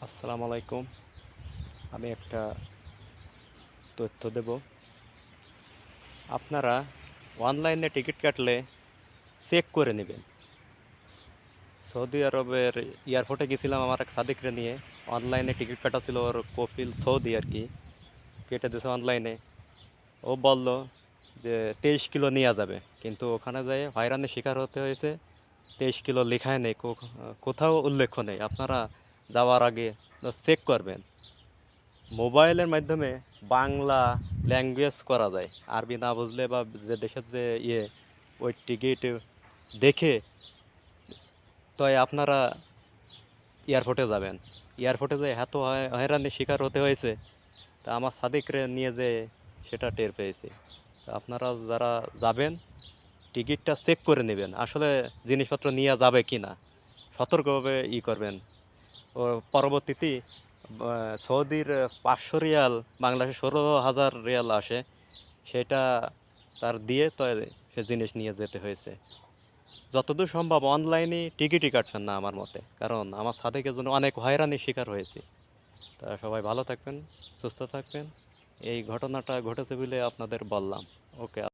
আসসালামু আলাইকুম। আমি একটা তথ্য দেব। আপনারা অনলাইনে টিকিট কাটলে চেক করে নেবেন। সৌদি আরবের এয়ারপোর্টে গেছিলাম আমার এক সাদিকরে নিয়ে। অনলাইনে টিকিট কাটা ছিল, ওর কফিল সৌদি আর কি, কেটে দিয়েছে অনলাইনে। ও বলল যে 23 কিলো নেওয়া যাবে, কিন্তু ওখানে যেয়ে হয়রানির শিকার হতে হয়েছে। 23 কিলো লেখায় নেই, কোথাও উল্লেখ নেই। আপনারা যাওয়ার আগে চেক করবেন। মোবাইলের মাধ্যমে বাংলা ল্যাঙ্গুয়েজ করা যায়, আরবি না বুঝলে বা যে দেশের যে ওই টিকিট দেখে তো আপনারা এয়ারপোর্টে যাবেন। এয়ারপোর্টে যে এত হয়রানির শিকার হতে হয়েছে, তা আমার সাদিকরে নিয়ে যে সেটা টের পেয়েছি। তা আপনারা যারা যাবেন টিকিটটা চেক করে নেবেন, আসলে জিনিসপত্র নিয়ে যাবে কি না, সতর্কভাবে করবেন। ও পরবর্তীতে সৌদির 500 রিয়াল, বাংলাদেশে 16,000 রিয়াল আসে, সেটা তার দিয়ে তো সে জিনিস নিয়ে যেতে হয়েছে। যতদূর সম্ভব অনলাইনে টিকিটই কাটবেন না আমার মতে, কারণ আমার সাথীকে জন্য অনেক হয়রানির শিকার হয়েছে। তা সবাই ভালো থাকবেন, সুস্থ থাকবেন। এই ঘটনাটা ঘটেছে বলে আপনাদের বললাম। ওকে।